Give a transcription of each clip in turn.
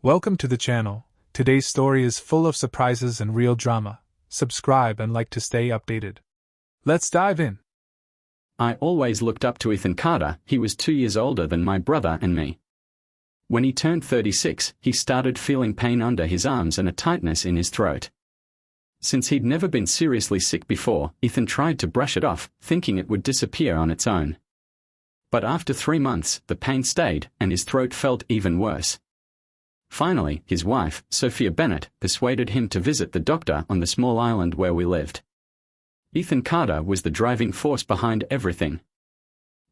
Welcome to the channel. Today's story is full of surprises and real drama. Subscribe and like to stay updated. Let's dive in. I always looked up to Ethan Carter. He was 2 years older than my brother and me. When he turned 36, he started feeling pain under his arms and a tightness in his throat. Since he'd never been seriously sick before, Ethan tried to brush it off, thinking it would disappear on its own. But after 3 months, the pain stayed, and his throat felt even worse. Finally, his wife, Sophia Bennett, persuaded him to visit the doctor on the small island where we lived. Ethan Carter was the driving force behind everything.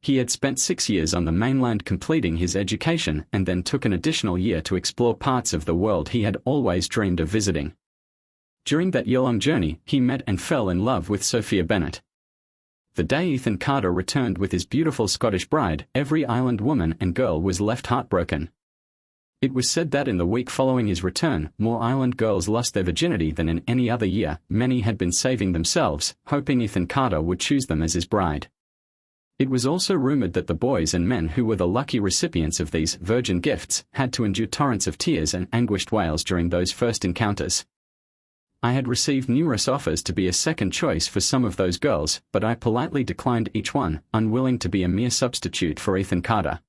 He had spent 6 years on the mainland completing his education and then took an additional year to explore parts of the world he had always dreamed of visiting. During that year-long journey, he met and fell in love with Sophia Bennett. The day Ethan Carter returned with his beautiful Scottish bride, every island woman and girl was left heartbroken. It was said that in the week following his return, more island girls lost their virginity than in any other year. Many had been saving themselves, hoping Ethan Carter would choose them as his bride. It was also rumored that the boys and men who were the lucky recipients of these virgin gifts had to endure torrents of tears and anguished wails during those first encounters. I had received numerous offers to be a second choice for some of those girls, but I politely declined each one, unwilling to be a mere substitute for Ethan Carter.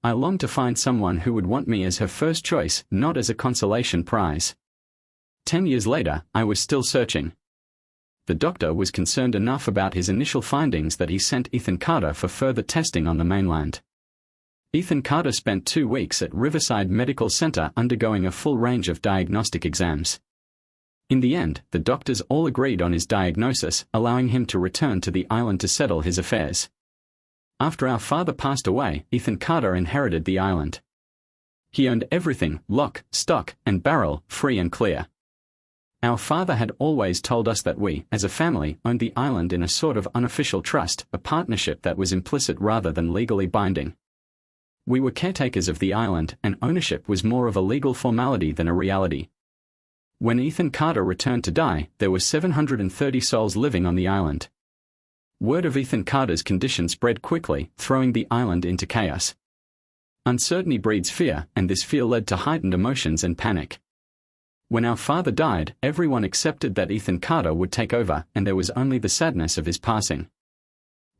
I longed to find someone who would want me as her first choice, not as a consolation prize. 10 years later, I was still searching. The doctor was concerned enough about his initial findings that he sent Ethan Carter for further testing on the mainland. Ethan Carter spent 2 weeks at Riverside Medical Center undergoing a full range of diagnostic exams. In the end, the doctors all agreed on his diagnosis, allowing him to return to the island to settle his affairs. After our father passed away, Ethan Carter inherited the island. He owned everything, lock, stock, and barrel, free and clear. Our father had always told us that we, as a family, owned the island in a sort of unofficial trust, a partnership that was implicit rather than legally binding. We were caretakers of the island, and ownership was more of a legal formality than a reality. When Ethan Carter returned to die, there were 730 souls living on the island. Word of Ethan Carter's condition spread quickly, throwing the island into chaos. Uncertainty breeds fear, and this fear led to heightened emotions and panic. When our father died, everyone accepted that Ethan Carter would take over, and there was only the sadness of his passing.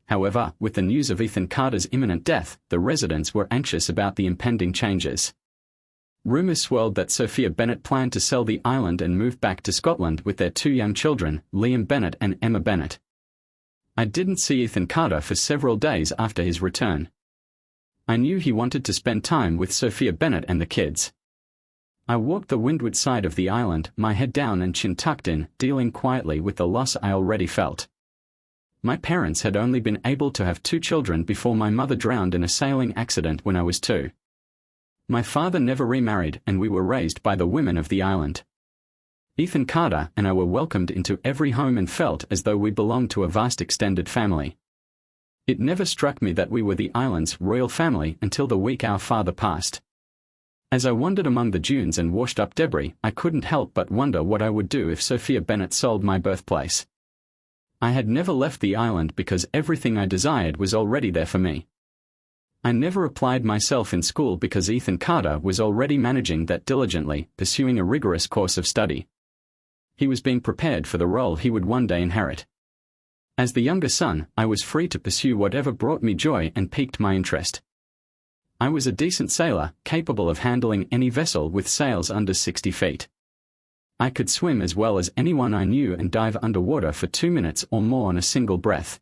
However, with the news of Ethan Carter's imminent death, the residents were anxious about the impending changes. Rumors swirled that Sophia Bennett planned to sell the island and move back to Scotland with their 2 young children, Liam Bennett and Emma Bennett. I didn't see Ethan Carter for several days after his return. I knew he wanted to spend time with Sophia Bennett and the kids. I walked the windward side of the island, my head down and chin tucked in, dealing quietly with the loss I already felt. My parents had only been able to have 2 children before my mother drowned in a sailing accident when I was 2. My father never remarried, and we were raised by the women of the island. Ethan Carter and I were welcomed into every home and felt as though we belonged to a vast extended family. It never struck me that we were the island's royal family until the week our father passed. As I wandered among the dunes and washed up debris, I couldn't help but wonder what I would do if Sophia Bennett sold my birthplace. I had never left the island because everything I desired was already there for me. I never applied myself in school because Ethan Carter was already managing that diligently, pursuing a rigorous course of study. He was being prepared for the role he would one day inherit. As the younger son, I was free to pursue whatever brought me joy and piqued my interest. I was a decent sailor, capable of handling any vessel with sails under 60 feet. I could swim as well as anyone I knew and dive underwater for 2 minutes or more on a single breath.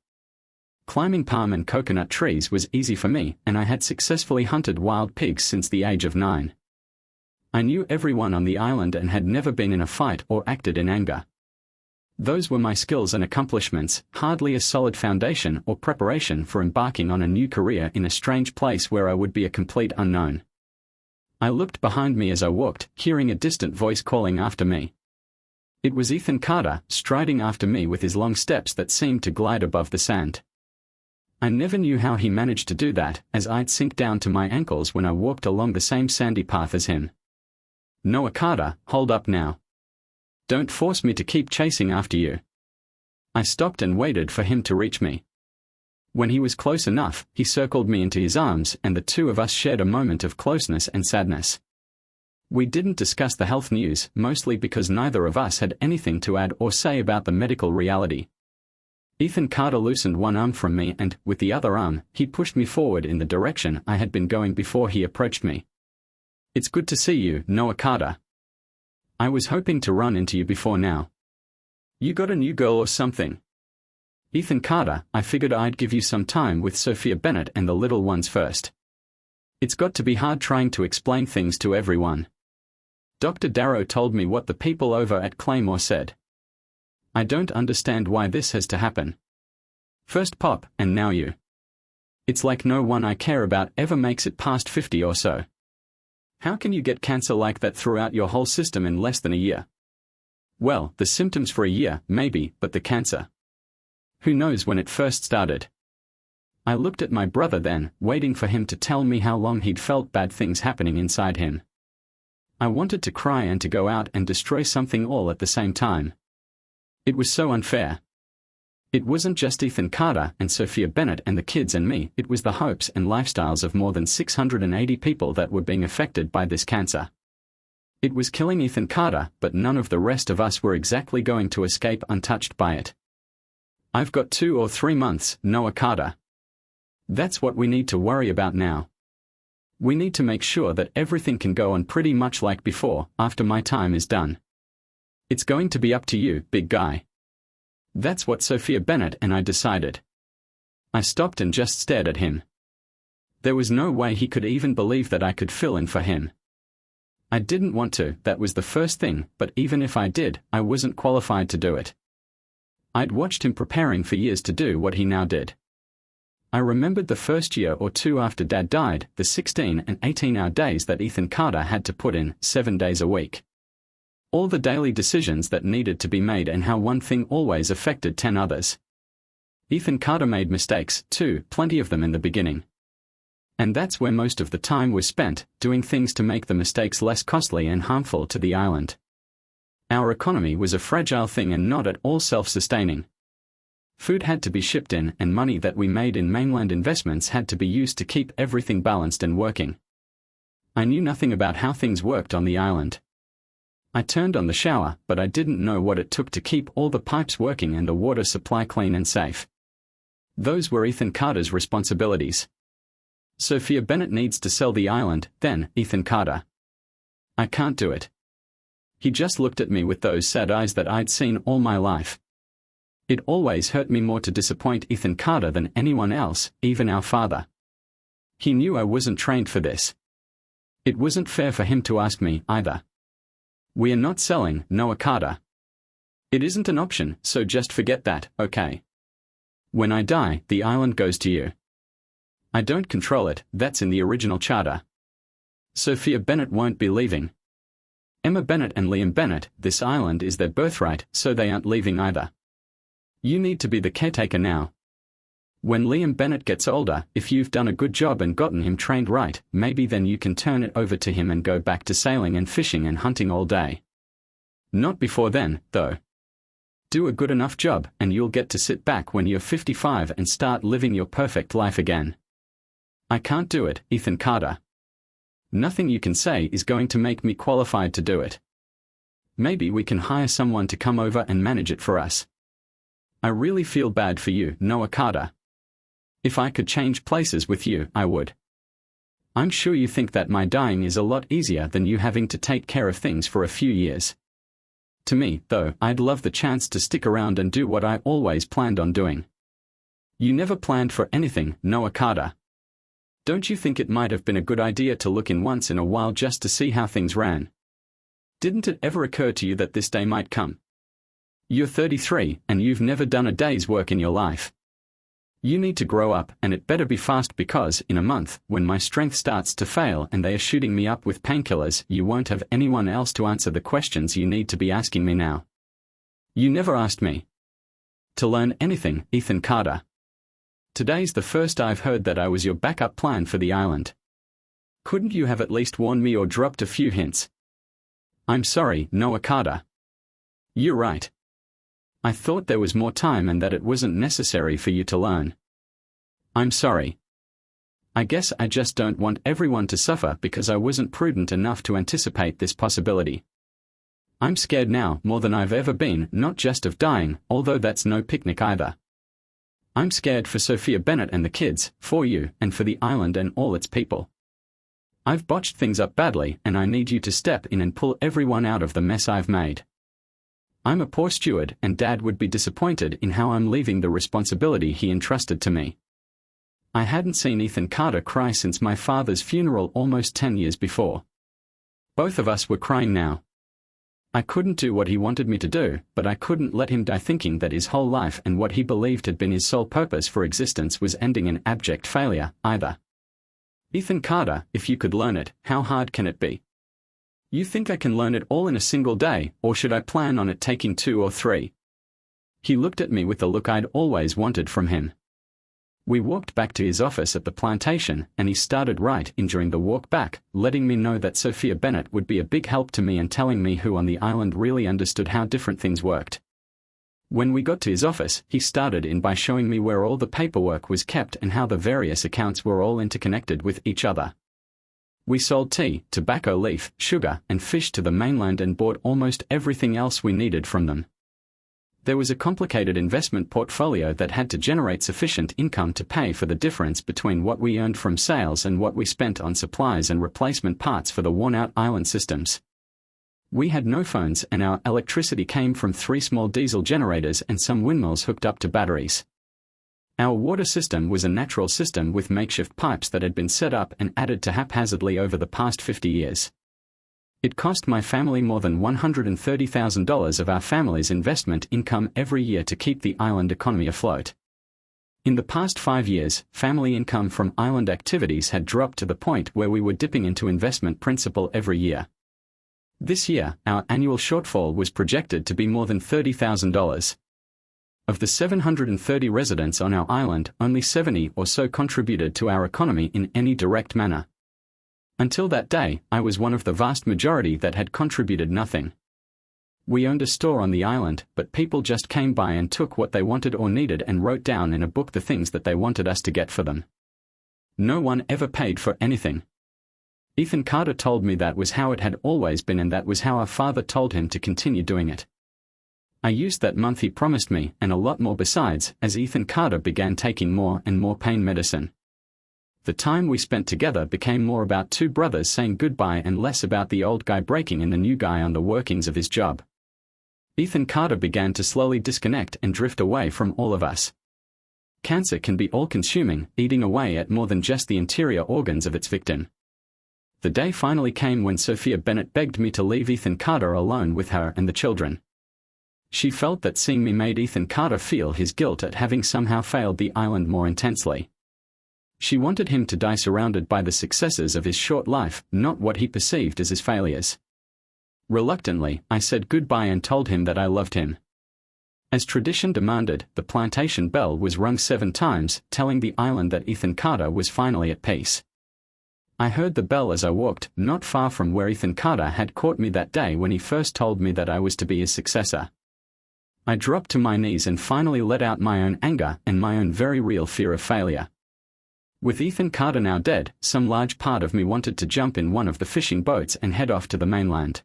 Climbing palm and coconut trees was easy for me, and I had successfully hunted wild pigs since the age of 9. I knew everyone on the island and had never been in a fight or acted in anger. Those were my skills and accomplishments, hardly a solid foundation or preparation for embarking on a new career in a strange place where I would be a complete unknown. I looked behind me as I walked, hearing a distant voice calling after me. It was Ethan Carter, striding after me with his long steps that seemed to glide above the sand. I never knew how he managed to do that, as I'd sink down to my ankles when I walked along the same sandy path as him. "Noah Carter, hold up now. Don't force me to keep chasing after you." I stopped and waited for him to reach me. When he was close enough, he circled me into his arms and the two of us shared a moment of closeness and sadness. We didn't discuss the health news, mostly because neither of us had anything to add or say about the medical reality. Ethan Carter loosened one arm from me and, with the other arm, he pushed me forward in the direction I had been going before he approached me. "It's good to see you, Noah Carter. I was hoping to run into you before now. You got a new girl or something?" "Ethan Carter, I figured I'd give you some time with Sophia Bennett and the little ones first. It's got to be hard trying to explain things to everyone. Dr. Darrow told me what the people over at Claymore said. I don't understand why this has to happen. First Pop, and now you. It's like no one I care about ever makes it past 50 or so. How can you get cancer like that throughout your whole system in less than a year? Well, the symptoms for a year, maybe, but the cancer. Who knows when it first started?" I looked at my brother then, waiting for him to tell me how long he'd felt bad things happening inside him. I wanted to cry and to go out and destroy something all at the same time. It was so unfair. It wasn't just Ethan Carter and Sophia Bennett and the kids and me, it was the hopes and lifestyles of more than 680 people that were being affected by this cancer. It was killing Ethan Carter, but none of the rest of us were exactly going to escape untouched by it. I've got 2 or 3 months, Noah Carter. That's what we need to worry about now. We need to make sure that everything can go on pretty much like before, after my time is done. It's going to be up to you, big guy. That's what Sophia Bennett and I decided. I stopped and just stared at him. There was no way he could even believe that I could fill in for him. I didn't want to, that was the first thing, but even if I did, I wasn't qualified to do it. I'd watched him preparing for years to do what he now did. I remembered the first year or two after Dad died, the 16 and 18-hour days that Ethan Carter had to put in, 7 days a week. All the daily decisions that needed to be made and how one thing always affected 10 others. Ethan Carter made mistakes, too, plenty of them in the beginning. And that's where most of the time was spent, doing things to make the mistakes less costly and harmful to the island. Our economy was a fragile thing and not at all self-sustaining. Food had to be shipped in, and money that we made in mainland investments had to be used to keep everything balanced and working. I knew nothing about how things worked on the island. I turned on the shower, but I didn't know what it took to keep all the pipes working and the water supply clean and safe. Those were Ethan Carter's responsibilities. Sophia Bennett needs to sell the island, then, Ethan Carter. I can't do it. He just looked at me with those sad eyes that I'd seen all my life. It always hurt me more to disappoint Ethan Carter than anyone else, even our father. He knew I wasn't trained for this. It wasn't fair for him to ask me, either. We are not selling, Noah Carter. It isn't an option, so just forget that, okay? When I die, the island goes to you. I don't control it, that's in the original charter. Sophia Bennett won't be leaving. Emma Bennett and Liam Bennett, this island is their birthright, so they aren't leaving either. You need to be the caretaker now. When Liam Bennett gets older, if you've done a good job and gotten him trained right, maybe then you can turn it over to him and go back to sailing and fishing and hunting all day. Not before then, though. Do a good enough job, and you'll get to sit back when you're 55 and start living your perfect life again. I can't do it, Ethan Carter. Nothing you can say is going to make me qualified to do it. Maybe we can hire someone to come over and manage it for us. I really feel bad for you, Noah Carter. If I could change places with you, I would. I'm sure you think that my dying is a lot easier than you having to take care of things for a few years. To me, though, I'd love the chance to stick around and do what I always planned on doing. You never planned for anything, Noah Carter. Don't you think it might have been a good idea to look in once in a while just to see how things ran? Didn't it ever occur to you that this day might come? You're 33, and you've never done a day's work in your life. You need to grow up, and it better be fast because, in a month, when my strength starts to fail and they are shooting me up with painkillers, you won't have anyone else to answer the questions you need to be asking me now. You never asked me to learn anything, Ethan Carter. Today's the first I've heard that I was your backup plan for the island. Couldn't you have at least warned me or dropped a few hints? I'm sorry, Noah Carter. You're right. I thought there was more time and that it wasn't necessary for you to learn. I'm sorry. I guess I just don't want everyone to suffer because I wasn't prudent enough to anticipate this possibility. I'm scared now more than I've ever been, not just of dying, although that's no picnic either. I'm scared for Sophia Bennett and the kids, for you, and for the island and all its people. I've botched things up badly, and I need you to step in and pull everyone out of the mess I've made. I'm a poor steward, and Dad would be disappointed in how I'm leaving the responsibility he entrusted to me. I hadn't seen Ethan Carter cry since my father's funeral almost 10 years before. Both of us were crying now. I couldn't do what he wanted me to do, but I couldn't let him die thinking that his whole life and what he believed had been his sole purpose for existence was ending in abject failure, either. Ethan Carter, if you could learn it, how hard can it be? You think I can learn it all in a single day, or should I plan on it taking 2 or 3? He looked at me with the look I'd always wanted from him. We walked back to his office at the plantation, and he started right in during the walk back, letting me know that Sophia Bennett would be a big help to me and telling me who on the island really understood how different things worked. When we got to his office, he started in by showing me where all the paperwork was kept and how the various accounts were all interconnected with each other. We sold tea, tobacco leaf, sugar, and fish to the mainland and bought almost everything else we needed from them. There was a complicated investment portfolio that had to generate sufficient income to pay for the difference between what we earned from sales and what we spent on supplies and replacement parts for the worn-out island systems. We had no phones, and our electricity came from 3 small diesel generators and some windmills hooked up to batteries. Our water system was a natural system with makeshift pipes that had been set up and added to haphazardly over the past 50 years. It cost my family more than $130,000 of our family's investment income every year to keep the island economy afloat. In the past 5 years, family income from island activities had dropped to the point where we were dipping into investment principal every year. This year, our annual shortfall was projected to be more than $30,000. Of the 730 residents on our island, only 70 or so contributed to our economy in any direct manner. Until that day, I was one of the vast majority that had contributed nothing. We owned a store on the island, but people just came by and took what they wanted or needed and wrote down in a book the things that they wanted us to get for them. No one ever paid for anything. Ethan Carter told me that was how it had always been, and that was how our father told him to continue doing it. I used that month he promised me, and a lot more besides, as Ethan Carter began taking more and more pain medicine. The time we spent together became more about 2 brothers saying goodbye and less about the old guy breaking in the new guy on the workings of his job. Ethan Carter began to slowly disconnect and drift away from all of us. Cancer can be all-consuming, eating away at more than just the interior organs of its victim. The day finally came when Sophia Bennett begged me to leave Ethan Carter alone with her and the children. She felt that seeing me made Ethan Carter feel his guilt at having somehow failed the island more intensely. She wanted him to die surrounded by the successes of his short life, not what he perceived as his failures. Reluctantly, I said goodbye and told him that I loved him. As tradition demanded, the plantation bell was rung 7 times, telling the island that Ethan Carter was finally at peace. I heard the bell as I walked, not far from where Ethan Carter had caught me that day when he first told me that I was to be his successor. I dropped to my knees and finally let out my own anger and my own very real fear of failure. With Ethan Carter now dead, some large part of me wanted to jump in one of the fishing boats and head off to the mainland.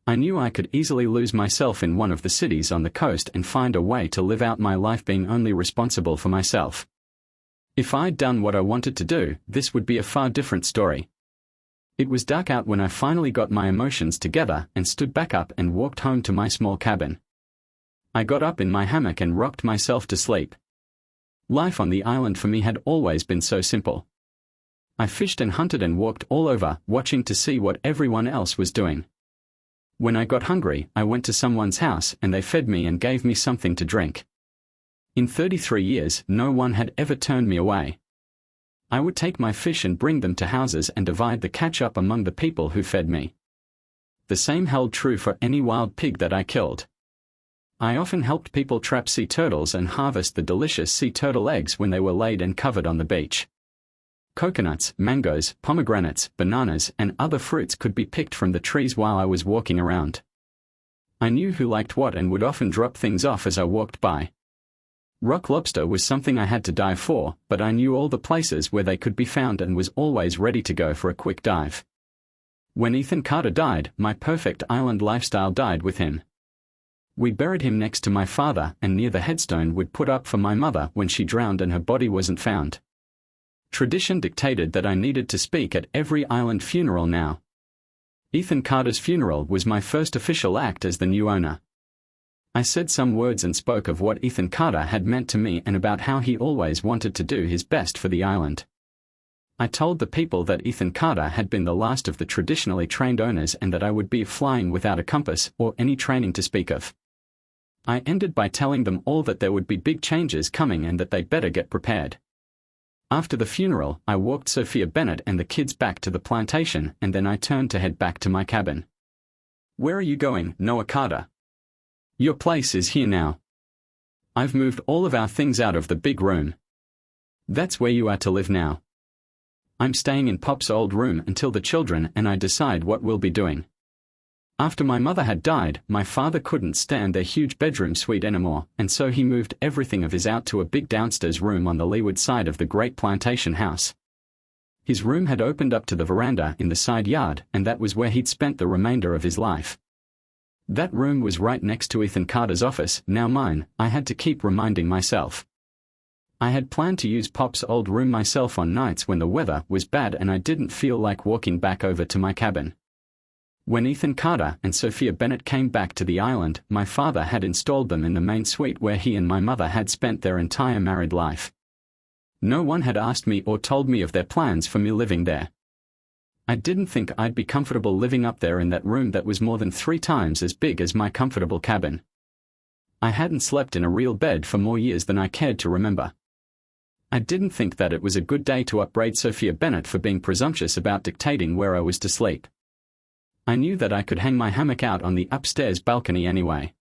I knew I could easily lose myself in one of the cities on the coast and find a way to live out my life being only responsible for myself. If I'd done what I wanted to do, this would be a far different story. It was dark out when I finally got my emotions together and stood back up and walked home to my small cabin. I got up in my hammock and rocked myself to sleep. Life on the island for me had always been so simple. I fished and hunted and walked all over, watching to see what everyone else was doing. When I got hungry, I went to someone's house and they fed me and gave me something to drink. In 33 years, no one had ever turned me away. I would take my fish and bring them to houses and divide the catch up among the people who fed me. The same held true for any wild pig that I killed. I often helped people trap sea turtles and harvest the delicious sea turtle eggs when they were laid and covered on the beach. Coconuts, mangoes, pomegranates, bananas, and other fruits could be picked from the trees while I was walking around. I knew who liked what and would often drop things off as I walked by. Rock lobster was something I had to dive for, but I knew all the places where they could be found and was always ready to go for a quick dive. When Ethan Carter died, my perfect island lifestyle died with him. We buried him next to my father and near the headstone we'd put up for my mother when she drowned and her body wasn't found. Tradition dictated that I needed to speak at every island funeral now. Ethan Carter's funeral was my first official act as the new owner. I said some words and spoke of what Ethan Carter had meant to me and about how he always wanted to do his best for the island. I told the people that Ethan Carter had been the last of the traditionally trained owners and that I would be flying without a compass or any training to speak of. I ended by telling them all that there would be big changes coming and that they better get prepared. After the funeral, I walked Sophia Bennett and the kids back to the plantation and then I turned to head back to my cabin. "Where are you going, Noah Carter? Your place is here now. I've moved all of our things out of the big room. That's where you are to live now. I'm staying in Pop's old room until the children and I decide what we'll be doing." After my mother had died, my father couldn't stand their huge bedroom suite anymore, and so he moved everything of his out to a big downstairs room on the leeward side of the great plantation house. His room had opened up to the veranda in the side yard, and that was where he'd spent the remainder of his life. That room was right next to Ethan Carter's office, now mine, I had to keep reminding myself. I had planned to use Pop's old room myself on nights when the weather was bad and I didn't feel like walking back over to my cabin. When Ethan Carter and Sophia Bennett came back to the island, my father had installed them in the main suite where he and my mother had spent their entire married life. No one had asked me or told me of their plans for me living there. I didn't think I'd be comfortable living up there in that room that was more than 3 times as big as my comfortable cabin. I hadn't slept in a real bed for more years than I cared to remember. I didn't think that it was a good day to upbraid Sophia Bennett for being presumptuous about dictating where I was to sleep. I knew that I could hang my hammock out on the upstairs balcony anyway.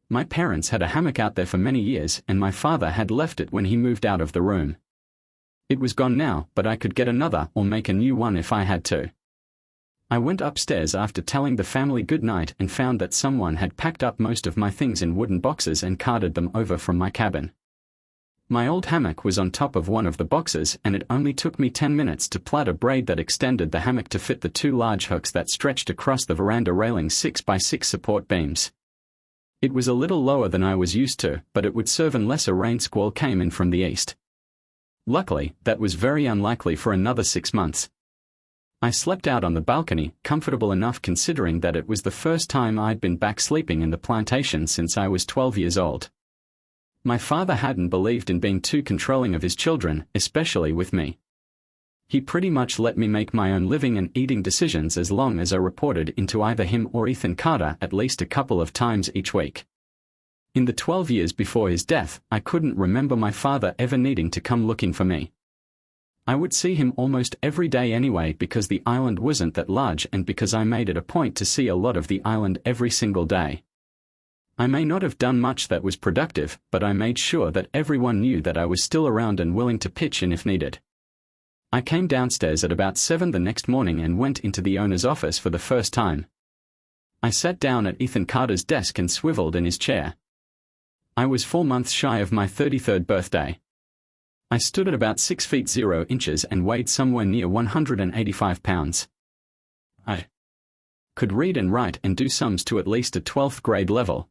My parents had a hammock out there for many years and my father had left it when he moved out of the room. It was gone now, but I could get another or make a new one if I had to. I went upstairs after telling the family good night and found that someone had packed up most of my things in wooden boxes and carted them over from my cabin. My old hammock was on top of one of the boxes and it only took me 10 minutes to plait a braid that extended the hammock to fit the 2 large hooks that stretched across the veranda railing's 6x6 support beams. It was a little lower than I was used to, but it would serve unless a rain squall came in from the east. Luckily, that was very unlikely for another 6 months. I slept out on the balcony, comfortable enough considering that it was the first time I'd been back sleeping in the plantation since I was 12 years old. My father hadn't believed in being too controlling of his children, especially with me. He pretty much let me make my own living and eating decisions as long as I reported into either him or Ethan Carter at least a couple of times each week. In the 12 years before his death, I couldn't remember my father ever needing to come looking for me. I would see him almost every day anyway because the island wasn't that large and because I made it a point to see a lot of the island every single day. I may not have done much that was productive, but I made sure that everyone knew that I was still around and willing to pitch in if needed. I came downstairs at about 7 the next morning and went into the owner's office for the first time. I sat down at Ethan Carter's desk and swiveled in his chair. I was 4 months shy of my 33rd birthday. I stood at about 6 feet 0 inches and weighed somewhere near 185 pounds. I could read and write and do sums to at least a 12th grade level.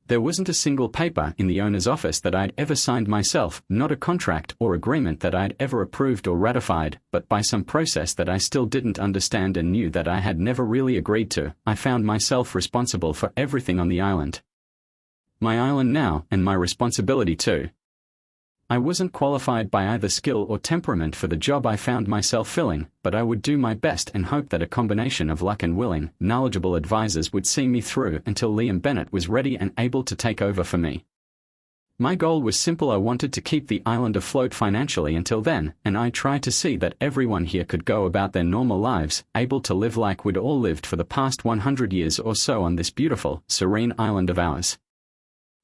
There wasn't a single paper in the owner's office that I'd ever signed myself, not a contract or agreement that I'd ever approved or ratified, but by some process that I still didn't understand and knew that I had never really agreed to, I found myself responsible for everything on the island. My island now, and my responsibility too. I wasn't qualified by either skill or temperament for the job I found myself filling, but I would do my best and hope that a combination of luck and willing, knowledgeable advisors would see me through until Liam Bennett was ready and able to take over for me. My goal was simple: I wanted to keep the island afloat financially until then, and I tried to see that everyone here could go about their normal lives, able to live like we'd all lived for the past 100 years or so on this beautiful, serene island of ours.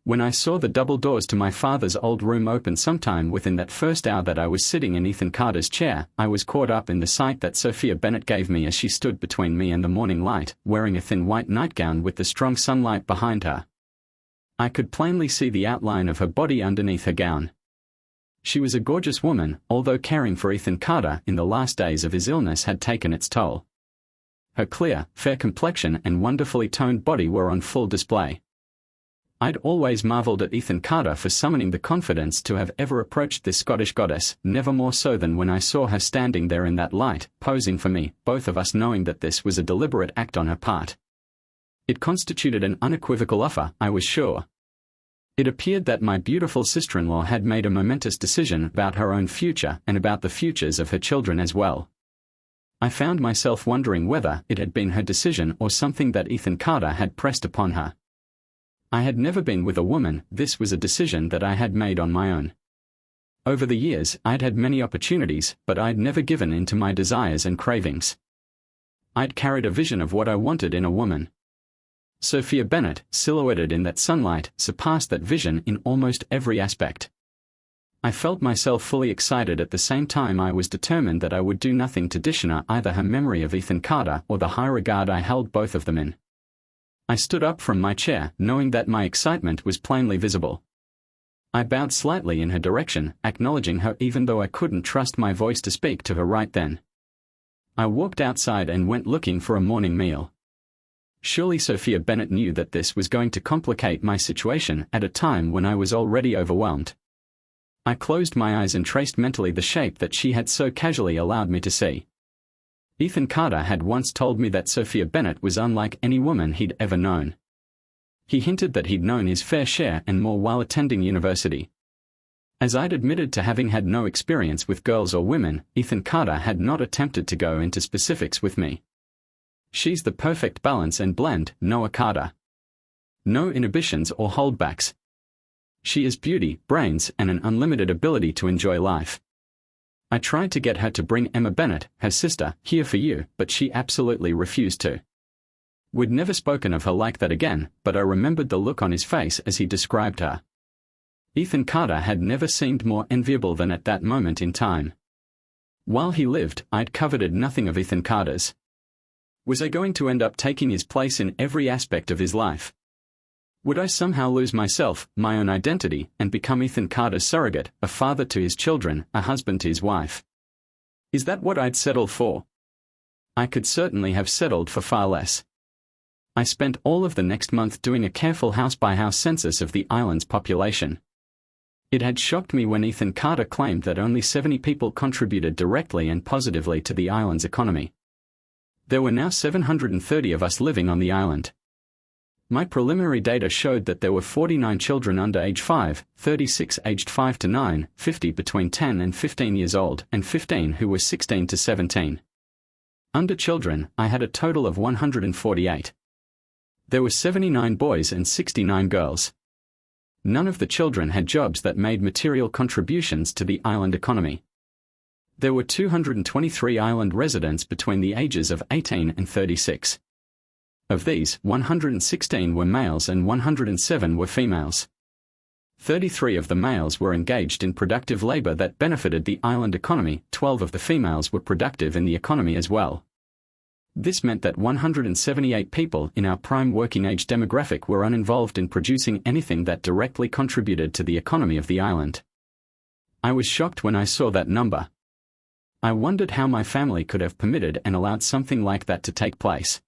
When I saw the double doors to my father's old room open sometime within that first hour that I was sitting in Ethan Carter's chair, I was caught up in the sight that Sophia Bennett gave me as she stood between me and the morning light, wearing a thin white nightgown with the strong sunlight behind her. I could plainly see the outline of her body underneath her gown. She was a gorgeous woman, although caring for Ethan Carter in the last days of his illness had taken its toll. Her clear, fair complexion and wonderfully toned body were on full display. I'd always marveled at Ethan Carter for summoning the confidence to have ever approached this Scottish goddess, never more so than when I saw her standing there in that light, posing for me, both of us knowing that this was a deliberate act on her part. It constituted an unequivocal offer, I was sure. It appeared that my beautiful sister-in-law had made a momentous decision about her own future and about the futures of her children as well. I found myself wondering whether it had been her decision or something that Ethan Carter had pressed upon her. I had never been with a woman, this was a decision that I had made on my own. Over the years, I'd had many opportunities, but I'd never given in to my desires and cravings. I'd carried a vision of what I wanted in a woman. Sophia Bennett, silhouetted in that sunlight, surpassed that vision in almost every aspect. I felt myself fully excited at the same time I was determined that I would do nothing to dishonor either her memory of Ethan Carter or the high regard I held both of them in. I stood up from my chair, knowing that my excitement was plainly visible. I bowed slightly in her direction, acknowledging her even though I couldn't trust my voice to speak to her right then. I walked outside and went looking for a morning meal. Surely Sophia Bennett knew that this was going to complicate my situation at a time when I was already overwhelmed. I closed my eyes and traced mentally the shape that she had so casually allowed me to see. Ethan Carter had once told me that Sophia Bennett was unlike any woman he'd ever known. He hinted that he'd known his fair share and more while attending university. As I'd admitted to having had no experience with girls or women, Ethan Carter had not attempted to go into specifics with me. She's the perfect balance and blend, Noah Carter. No inhibitions or holdbacks. She is beauty, brains, and an unlimited ability to enjoy life. I tried to get her to bring Emma Bennett, her sister, here for you, but she absolutely refused to. We'd never spoken of her like that again, but I remembered the look on his face as he described her. Ethan Carter had never seemed more enviable than at that moment in time. While he lived, I'd coveted nothing of Ethan Carter's. Was I going to end up taking his place in every aspect of his life? Would I somehow lose myself, my own identity, and become Ethan Carter's surrogate, a father to his children, a husband to his wife? Is that what I'd settle for? I could certainly have settled for far less. I spent all of the next month doing a careful house-by-house census of the island's population. It had shocked me when Ethan Carter claimed that only 70 people contributed directly and positively to the island's economy. There were now 730 of us living on the island. My preliminary data showed that there were 49 children under age 5, 36 aged 5 to 9, 50 between 10 and 15 years old, and 15 who were 16 to 17. Under children, I had a total of 148. There were 79 boys and 69 girls. None of the children had jobs that made material contributions to the island economy. There were 223 island residents between the ages of 18 and 36. Of these, 116 were males and 107 were females. 33 of the males were engaged in productive labor that benefited the island economy, 12 of the females were productive in the economy as well. This meant that 178 people in our prime working age demographic were uninvolved in producing anything that directly contributed to the economy of the island. I was shocked when I saw that number. I wondered how my family could have permitted and allowed something like that to take place.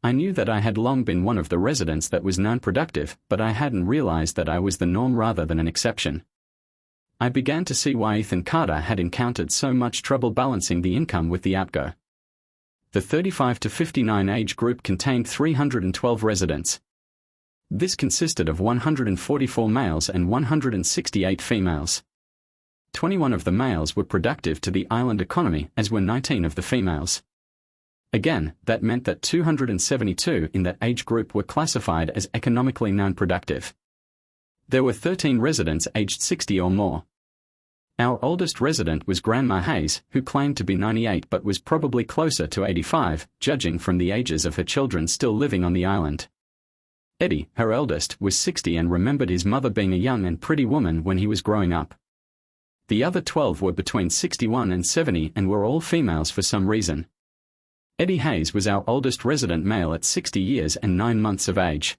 I knew that I had long been one of the residents that was non-productive, but I hadn't realized that I was the norm rather than an exception. I began to see why Ethan Carter had encountered so much trouble balancing the income with the outgo. The 35 to 59 age group contained 312 residents. This consisted of 144 males and 168 females. 21 of the males were productive to the island economy, as were 19 of the females. Again, that meant that 272 in that age group were classified as economically non-productive. There were 13 residents aged 60 or more. Our oldest resident was Grandma Hayes, who claimed to be 98 but was probably closer to 85, judging from the ages of her children still living on the island. Eddie, her eldest, was 60 and remembered his mother being a young and pretty woman when he was growing up. The other 12 were between 61 and 70 and were all females for some reason. Eddie Hayes was our oldest resident male at 60 years and 9 months of age.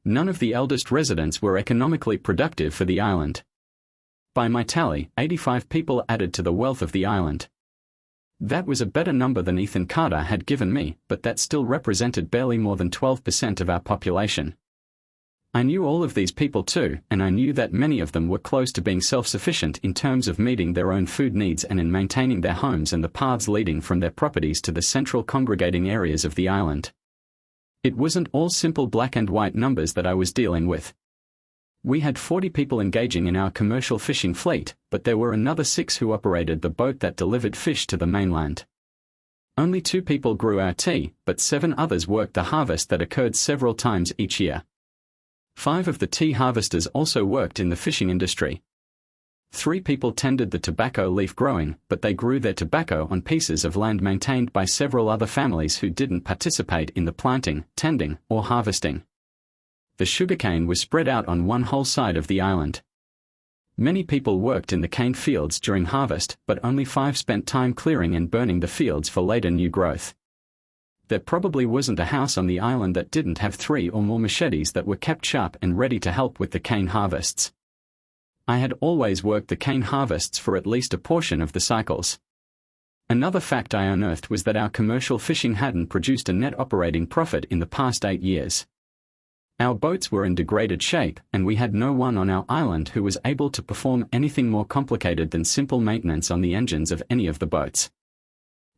None of the eldest residents were economically productive for the island. By my tally, 85 people added to the wealth of the island. That was a better number than Ethan Carter had given me, but that still represented barely more than 12% of our population. I knew all of these people too, and I knew that many of them were close to being self-sufficient in terms of meeting their own food needs and in maintaining their homes and the paths leading from their properties to the central congregating areas of the island. It wasn't all simple black and white numbers that I was dealing with. We had 40 people engaging in our commercial fishing fleet, but there were another 6 who operated the boat that delivered fish to the mainland. Only 2 people grew our tea, but 7 others worked the harvest that occurred several times each year. 5 of the tea harvesters also worked in the fishing industry. 3 people tended the tobacco leaf growing, but they grew their tobacco on pieces of land maintained by several other families who didn't participate in the planting, tending, or harvesting. The sugarcane was spread out on one whole side of the island. Many people worked in the cane fields during harvest, but only 5 spent time clearing and burning the fields for later new growth. There probably wasn't a house on the island that didn't have 3 or more machetes that were kept sharp and ready to help with the cane harvests. I had always worked the cane harvests for at least a portion of the cycles. Another fact I unearthed was that our commercial fishing hadn't produced a net operating profit in the past 8 years. Our boats were in degraded shape, and we had no one on our island who was able to perform anything more complicated than simple maintenance on the engines of any of the boats.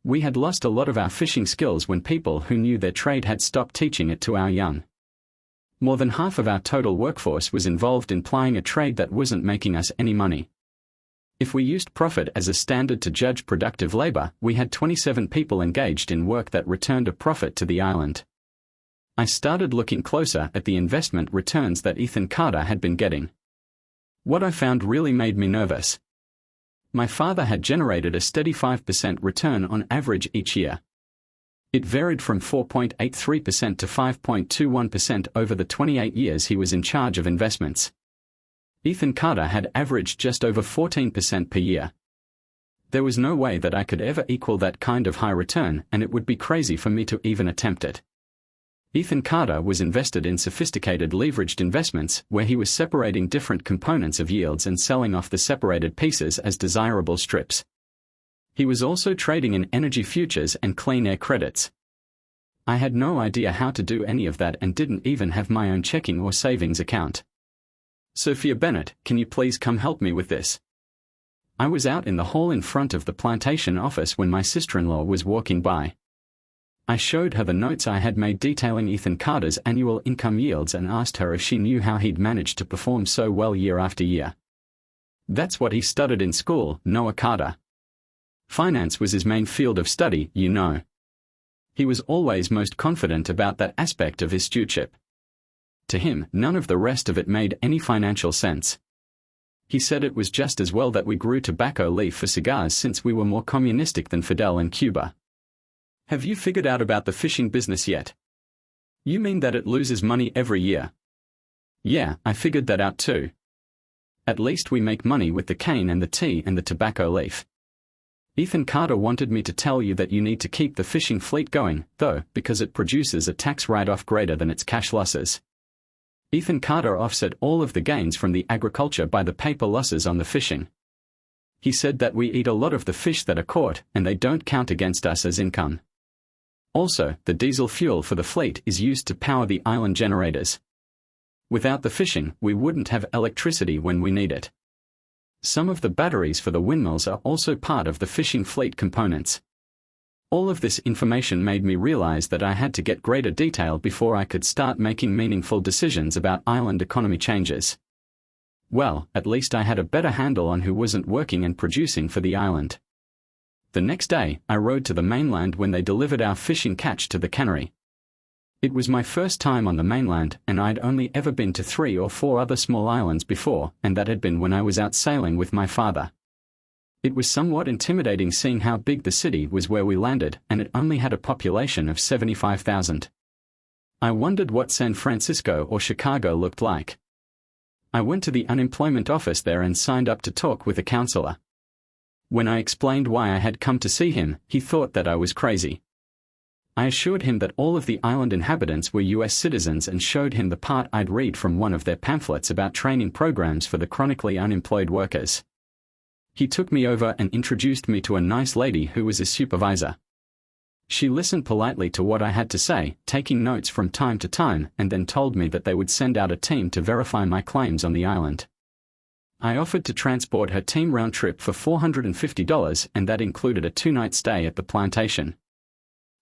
We had lost a lot of our fishing skills when people who knew their trade had stopped teaching it to our young. More than half of our total workforce was involved in plying a trade that wasn't making us any money. If we used profit as a standard to judge productive labor, we had 27 people engaged in work that returned a profit to the island. I started looking closer at the investment returns that Ethan Carter had been getting. What I found really made me nervous. My father had generated a steady 5% return on average each year. It varied from 4.83% to 5.21% over the 28 years he was in charge of investments. Ethan Carter had averaged just over 14% per year. There was no way that I could ever equal that kind of high return, and it would be crazy for me to even attempt it. Ethan Carter was invested in sophisticated leveraged investments where he was separating different components of yields and selling off the separated pieces as desirable strips. He was also trading in energy futures and clean air credits. I had no idea how to do any of that and didn't even have my own checking or savings account. Sophia Bennett, can you please come help me with this? I was out in the hall in front of the plantation office when my sister-in-law was walking by. I showed her the notes I had made detailing Ethan Carter's annual income yields and asked her if she knew how he'd managed to perform so well year after year. That's what he studied in school, Noah Carter. Finance was his main field of study, you know. He was always most confident about that aspect of his stewardship. To him, none of the rest of it made any financial sense. He said it was just as well that we grew tobacco leaf for cigars since we were more communistic than Fidel in Cuba. Have you figured out about the fishing business yet? You mean that it loses money every year? Yeah, I figured that out too. At least we make money with the cane and the tea and the tobacco leaf. Ethan Carter wanted me to tell you that you need to keep the fishing fleet going, though, because it produces a tax write-off greater than its cash losses. Ethan Carter offset all of the gains from the agriculture by the paper losses on the fishing. He said that we eat a lot of the fish that are caught, and they don't count against us as income. Also, the diesel fuel for the fleet is used to power the island generators. Without the fishing, we wouldn't have electricity when we need it. Some of the batteries for the windmills are also part of the fishing fleet components. All of this information made me realize that I had to get greater detail before I could start making meaningful decisions about island economy changes. Well, at least I had a better handle on who wasn't working and producing for the island. The next day, I rode to the mainland when they delivered our fishing catch to the cannery. It was my first time on the mainland, and I'd only ever been to 3 or 4 other small islands before, and that had been when I was out sailing with my father. It was somewhat intimidating seeing how big the city was where we landed, and it only had a population of 75,000. I wondered what San Francisco or Chicago looked like. I went to the unemployment office there and signed up to talk with a counselor. When I explained why I had come to see him, he thought that I was crazy. I assured him that all of the island inhabitants were US citizens and showed him the part I'd read from one of their pamphlets about training programs for the chronically unemployed workers. He took me over and introduced me to a nice lady who was his supervisor. She listened politely to what I had to say, taking notes from time to time, and then told me that they would send out a team to verify my claims on the island. I offered to transport her team round trip for $450, and that included a 2-night stay at the plantation.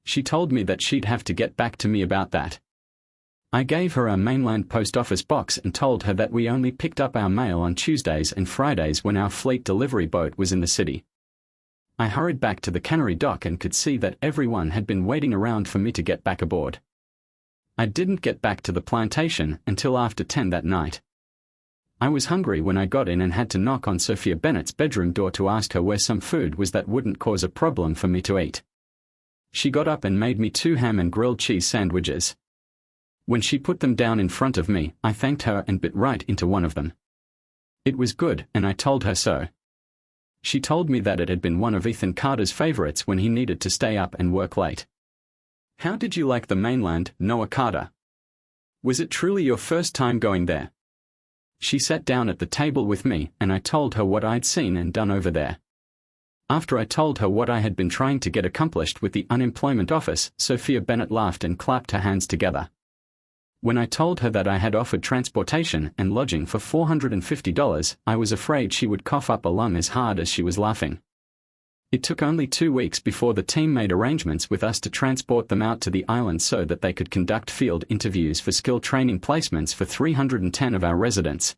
She told me that she'd have to get back to me about that. I gave her a mainland post office box and told her that we only picked up our mail on Tuesdays and Fridays when our fleet delivery boat was in the city. I hurried back to the cannery dock and could see that everyone had been waiting around for me to get back aboard. I didn't get back to the plantation until after 10 that night. I was hungry when I got in and had to knock on Sophia Bennett's bedroom door to ask her where some food was that wouldn't cause a problem for me to eat. She got up and made me 2 ham and grilled cheese sandwiches. When she put them down in front of me, I thanked her and bit right into one of them. It was good, and I told her so. She told me that it had been one of Ethan Carter's favorites when he needed to stay up and work late. How did you like the mainland, Noah Carter? Was it truly your first time going there? She sat down at the table with me, and I told her what I'd seen and done over there. After I told her what I had been trying to get accomplished with the unemployment office, Sophia Bennett laughed and clapped her hands together. When I told her that I had offered transportation and lodging for $450, I was afraid she would cough up a lung as hard as she was laughing. It took only 2 weeks before the team made arrangements with us to transport them out to the island so that they could conduct field interviews for skill training placements for 310 of our residents.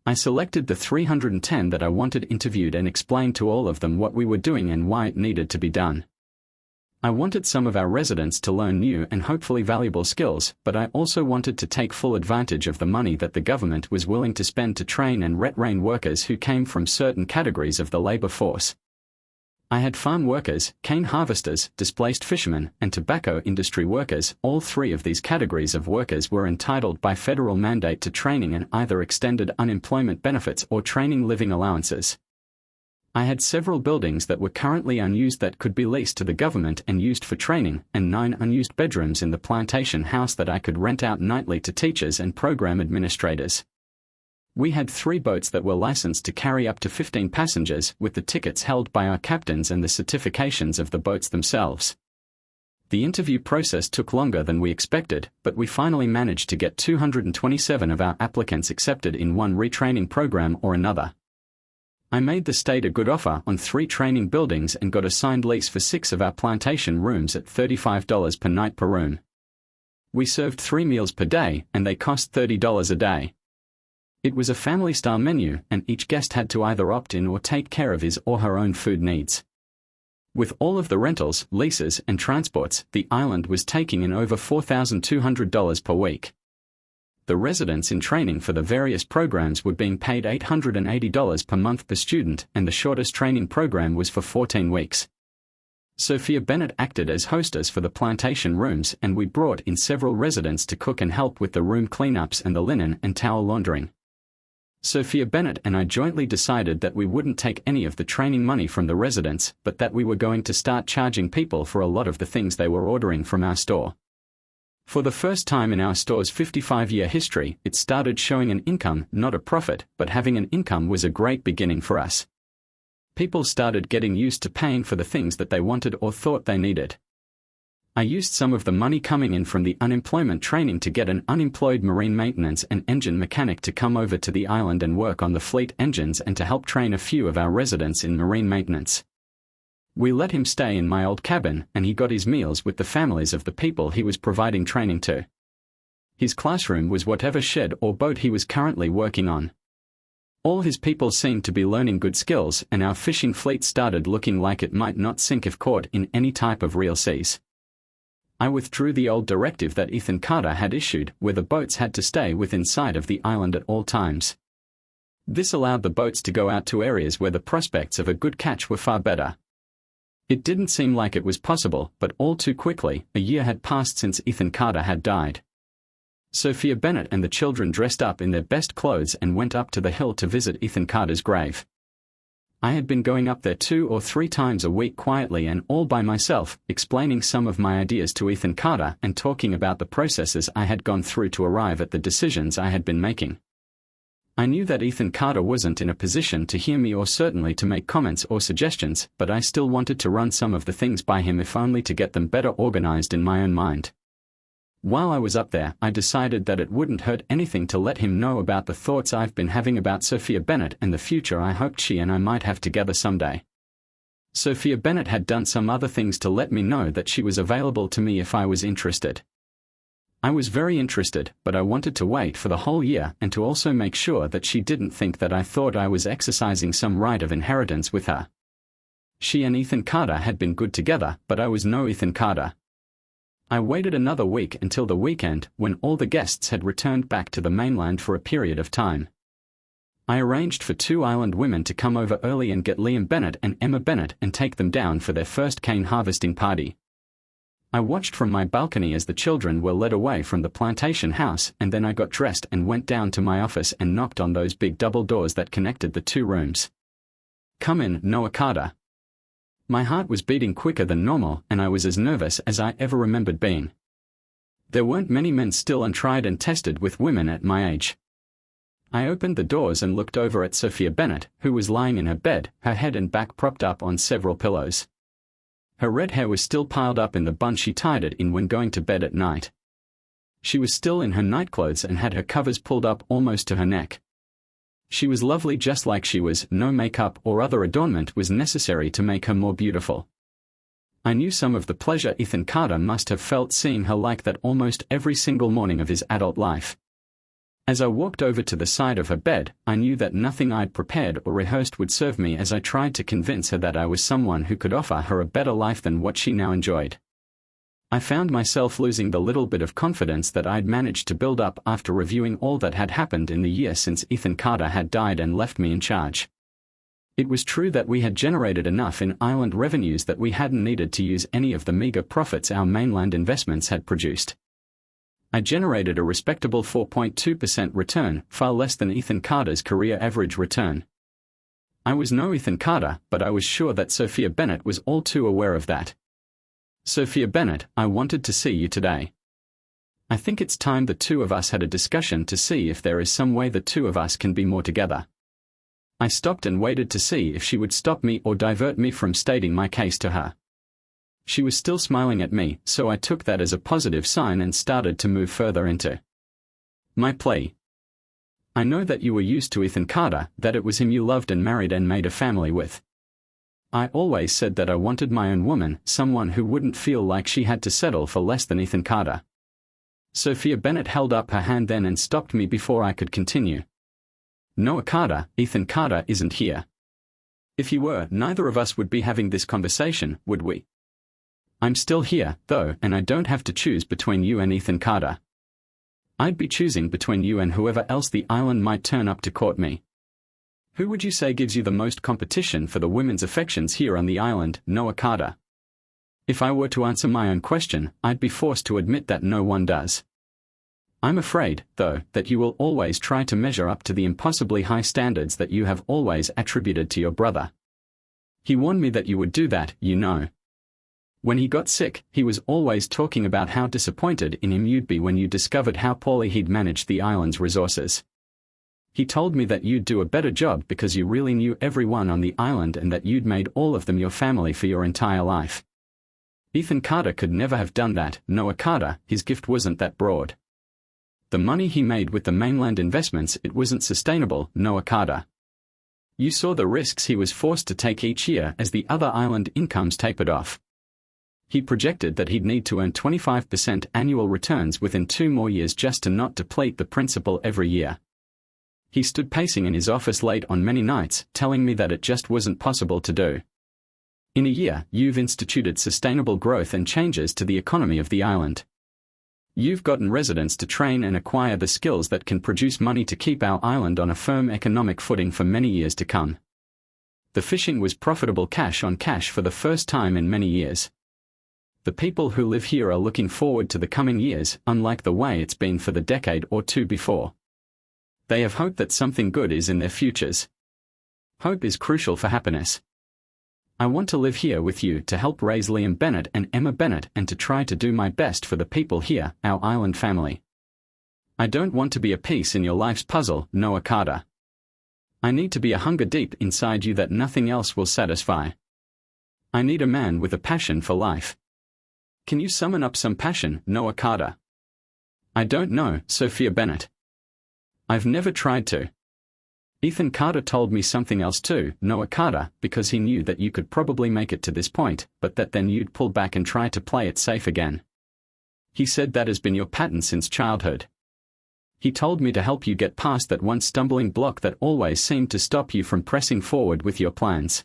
I selected the 310 that I wanted interviewed and explained to all of them what we were doing and why it needed to be done. I wanted some of our residents to learn new and hopefully valuable skills, but I also wanted to take full advantage of the money that the government was willing to spend to train and retrain workers who came from certain categories of the labor force. I had farm workers, cane harvesters, displaced fishermen, and tobacco industry workers. All 3 of these categories of workers were entitled by federal mandate to training and either extended unemployment benefits or training living allowances. I had several buildings that were currently unused that could be leased to the government and used for training, and 9 unused bedrooms in the plantation house that I could rent out nightly to teachers and program administrators. We had 3 boats that were licensed to carry up to 15 passengers, with the tickets held by our captains and the certifications of the boats themselves. The interview process took longer than we expected, but we finally managed to get 227 of our applicants accepted in one retraining program or another. I made the state a good offer on 3 training buildings and got a signed lease for 6 of our plantation rooms at $35 per night per room. We served 3 meals per day, and they cost $30 a day. It was a family-style menu, and each guest had to either opt in or take care of his or her own food needs. With all of the rentals, leases, and transports, the island was taking in over $4,200 per week. The residents in training for the various programs were being paid $880 per month per student, and the shortest training program was for 14 weeks. Sophia Bennett acted as hostess for the plantation rooms, and we brought in several residents to cook and help with the room cleanups and the linen and towel laundering. Sophia Bennett and I jointly decided that we wouldn't take any of the training money from the residents, but that we were going to start charging people for a lot of the things they were ordering from our store. For the first time in our store's 55-year history, it started showing an income, not a profit, but having an income was a great beginning for us. People started getting used to paying for the things that they wanted or thought they needed. I used some of the money coming in from the unemployment training to get an unemployed marine maintenance and engine mechanic to come over to the island and work on the fleet engines and to help train a few of our residents in marine maintenance. We let him stay in my old cabin, and he got his meals with the families of the people he was providing training to. His classroom was whatever shed or boat he was currently working on. All his people seemed to be learning good skills, and our fishing fleet started looking like it might not sink if caught in any type of real seas. I withdrew the old directive that Ethan Carter had issued, where the boats had to stay within sight of the island at all times. This allowed the boats to go out to areas where the prospects of a good catch were far better. It didn't seem like it was possible, but all too quickly, a year had passed since Ethan Carter had died. Sophia Bennett and the children dressed up in their best clothes and went up to the hill to visit Ethan Carter's grave. I had been going up there 2 or 3 times a week quietly and all by myself, explaining some of my ideas to Ethan Carter and talking about the processes I had gone through to arrive at the decisions I had been making. I knew that Ethan Carter wasn't in a position to hear me or certainly to make comments or suggestions, but I still wanted to run some of the things by him if only to get them better organized in my own mind. While I was up there, I decided that it wouldn't hurt anything to let him know about the thoughts I've been having about Sophia Bennett and the future I hoped she and I might have together someday. Sophia Bennett had done some other things to let me know that she was available to me if I was interested. I was very interested, but I wanted to wait for the whole year and to also make sure that she didn't think that I thought I was exercising some right of inheritance with her. She and Ethan Carter had been good together, but I was no Ethan Carter. I waited another week until the weekend, when all the guests had returned back to the mainland for a period of time. I arranged for 2 island women to come over early and get Liam Bennett and Emma Bennett and take them down for their first cane harvesting party. I watched from my balcony as the children were led away from the plantation house, and then I got dressed and went down to my office and knocked on those big double doors that connected the 2 rooms. "Come in, Noah Carter." My heart was beating quicker than normal, and I was as nervous as I ever remembered being. There weren't many men still untried and tested with women at my age. I opened the doors and looked over at Sophia Bennett, who was lying in her bed, her head and back propped up on several pillows. Her red hair was still piled up in the bun she tied it in when going to bed at night. She was still in her nightclothes and had her covers pulled up almost to her neck. She was lovely just like she was. No makeup or other adornment was necessary to make her more beautiful. I knew some of the pleasure Ethan Carter must have felt seeing her like that almost every single morning of his adult life. As I walked over to the side of her bed, I knew that nothing I'd prepared or rehearsed would serve me as I tried to convince her that I was someone who could offer her a better life than what she now enjoyed. I found myself losing the little bit of confidence that I'd managed to build up after reviewing all that had happened in the year since Ethan Carter had died and left me in charge. It was true that we had generated enough in island revenues that we hadn't needed to use any of the meager profits our mainland investments had produced. I generated a respectable 4.2% return, far less than Ethan Carter's career average return. I was no Ethan Carter, but I was sure that Sophia Bennett was all too aware of that. "Sophia Bennett, I wanted to see you today. I think it's time the 2 of us had a discussion to see if there is some way the 2 of us can be more together." I stopped and waited to see if she would stop me or divert me from stating my case to her. She was still smiling at me, so I took that as a positive sign and started to move further into my plea. "I know that you were used to Ethan Carter, that it was him you loved and married and made a family with. I always said that I wanted my own woman, someone who wouldn't feel like she had to settle for less than Ethan Carter." Sophia Bennett held up her hand then and stopped me before I could continue. "Noah Carter, Ethan Carter isn't here. If he were, neither of us would be having this conversation, would we? I'm still here, though, and I don't have to choose between you and Ethan Carter. I'd be choosing between you and whoever else the island might turn up to court me. Who would you say gives you the most competition for the women's affections here on the island, Noah Carter? If I were to answer my own question, I'd be forced to admit that no one does. I'm afraid, though, that you will always try to measure up to the impossibly high standards that you have always attributed to your brother. He warned me that you would do that, you know. When he got sick, he was always talking about how disappointed in him you'd be when you discovered how poorly he'd managed the island's resources. He told me that you'd do a better job because you really knew everyone on the island and that you'd made all of them your family for your entire life. Ethan Carter could never have done that, Noah Carter. His gift wasn't that broad. The money he made with the mainland investments, it wasn't sustainable, Noah Carter. You saw the risks he was forced to take each year as the other island incomes tapered off. He projected that he'd need to earn 25% annual returns within 2 more years just to not deplete the principal every year. He stood pacing in his office late on many nights, telling me that it just wasn't possible to do. In a year, you've instituted sustainable growth and changes to the economy of the island. You've gotten residents to train and acquire the skills that can produce money to keep our island on a firm economic footing for many years to come. The fishing was profitable cash on cash for the first time in many years. The people who live here are looking forward to the coming years, unlike the way it's been for the decade or 2 before. They have hope that something good is in their futures. Hope is crucial for happiness. I want to live here with you to help raise Liam Bennett and Emma Bennett and to try to do my best for the people here, our island family. I don't want to be a piece in your life's puzzle, Noah Carter. I need to be a hunger deep inside you that nothing else will satisfy. I need a man with a passion for life. Can you summon up some passion, Noah Carter? I don't know, Sophia Bennett. I've never tried to. Ethan Carter told me something else too, Noah Carter, because he knew that you could probably make it to this point, but that then you'd pull back and try to play it safe again. He said that has been your pattern since childhood. He told me to help you get past that one stumbling block that always seemed to stop you from pressing forward with your plans.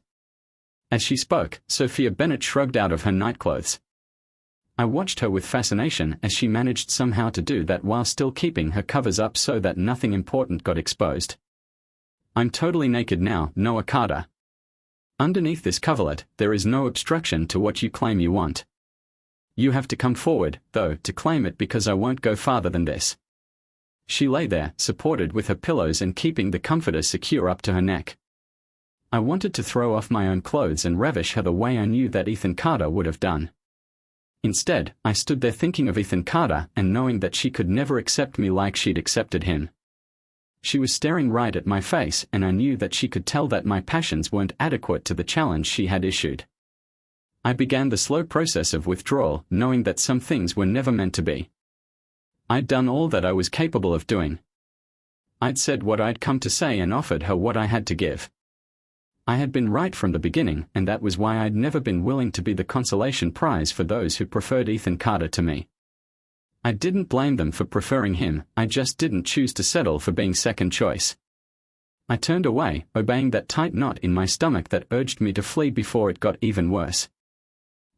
As she spoke, Sophia Bennett shrugged out of her nightclothes. I watched her with fascination as she managed somehow to do that while still keeping her covers up so that nothing important got exposed. I'm totally naked now, Noah Carter. Underneath this coverlet, there is no obstruction to what you claim you want. You have to come forward, though, to claim it because I won't go farther than this. She lay there, supported with her pillows and keeping the comforter secure up to her neck. I wanted to throw off my own clothes and ravish her the way I knew that Ethan Carter would have done. Instead, I stood there thinking of Ethan Carter and knowing that she could never accept me like she'd accepted him. She was staring right at my face and I knew that she could tell that my passions weren't adequate to the challenge she had issued. I began the slow process of withdrawal, knowing that some things were never meant to be. I'd done all that I was capable of doing. I'd said what I'd come to say and offered her what I had to give. I had been right from the beginning, and that was why I'd never been willing to be the consolation prize for those who preferred Ethan Carter to me. I didn't blame them for preferring him, I just didn't choose to settle for being second choice. I turned away, obeying that tight knot in my stomach that urged me to flee before it got even worse.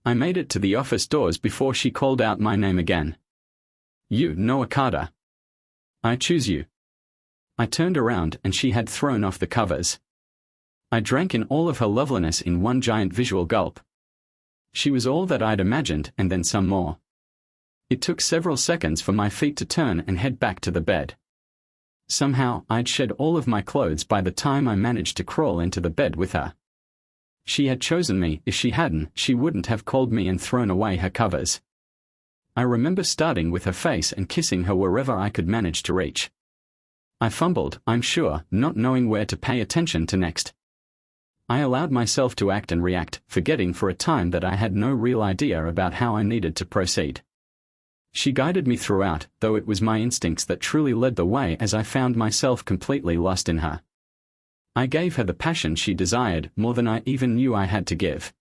I made it to the office doors before she called out my name again. You, Noah Carter. I choose you. I turned around and she had thrown off the covers. I drank in all of her loveliness in one giant visual gulp. She was all that I'd imagined and then some more. It took several seconds for my feet to turn and head back to the bed. Somehow, I'd shed all of my clothes by the time I managed to crawl into the bed with her. She had chosen me. If she hadn't, she wouldn't have called me and thrown away her covers. I remember starting with her face and kissing her wherever I could manage to reach. I fumbled, I'm sure, not knowing where to pay attention to next. I allowed myself to act and react, forgetting for a time that I had no real idea about how I needed to proceed. She guided me throughout, though it was my instincts that truly led the way as I found myself completely lost in her. I gave her the passion she desired, more than I even knew I had to give.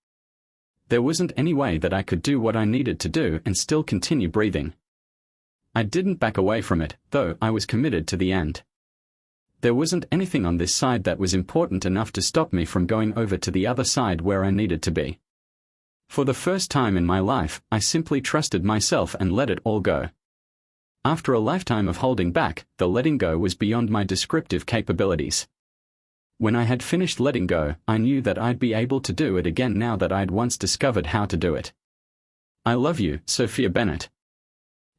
There wasn't any way that I could do what I needed to do and still continue breathing. I didn't back away from it, though I was committed to the end. There wasn't anything on this side that was important enough to stop me from going over to the other side where I needed to be. For the first time in my life, I simply trusted myself and let it all go. After a lifetime of holding back, the letting go was beyond my descriptive capabilities. When I had finished letting go, I knew that I'd be able to do it again now that I'd once discovered how to do it. I love you, Sophia Bennett.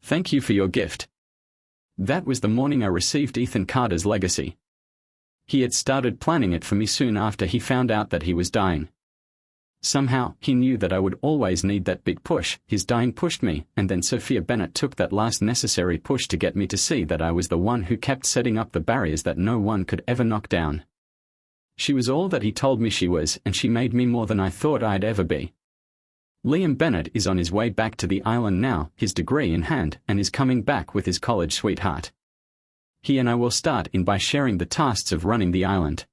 Thank you for your gift. That was the morning I received Ethan Carter's legacy. He had started planning it for me soon after he found out that he was dying. Somehow, he knew that I would always need that big push. His dying pushed me, and then Sophia Bennett took that last necessary push to get me to see that I was the one who kept setting up the barriers that no one could ever knock down. She was all that he told me she was, and she made me more than I thought I'd ever be. Liam Bennett is on his way back to the island now, his degree in hand, and is coming back with his college sweetheart. He and I will start in by sharing the tasks of running the island.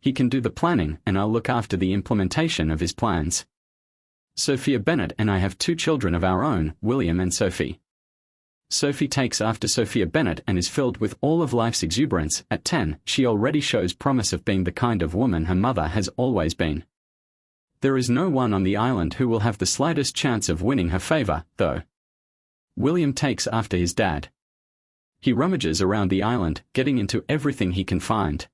He can do the planning, and I'll look after the implementation of his plans. Sophia Bennett and I have 2 children of our own, William and Sophie. Sophie takes after Sophia Bennett and is filled with all of life's exuberance. At 10, she already shows promise of being the kind of woman her mother has always been. There is no one on the island who will have the slightest chance of winning her favor, though. William takes after his dad. He rummages around the island, getting into everything he can find.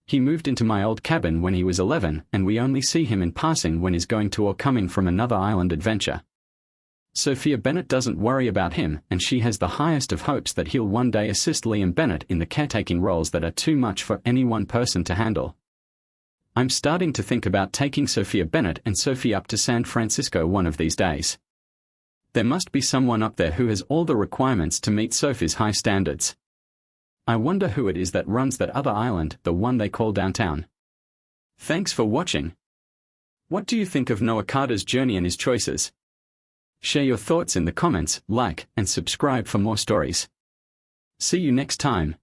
He moved into my old cabin when he was 11, and we only see him in passing when he's going to or coming from another island adventure. Sophia Bennett doesn't worry about him, and she has the highest of hopes that he'll one day assist Liam Bennett in the caretaking roles that are too much for any one person to handle. I'm starting to think about taking Sophia Bennett and Sophie up to San Francisco one of these days. There must be someone up there who has all the requirements to meet Sophie's high standards. I wonder who it is that runs that other island, the one they call downtown. Thanks for watching. What do you think of Noah Carter's journey and his choices? Share your thoughts in the comments, like, and subscribe for more stories. See you next time.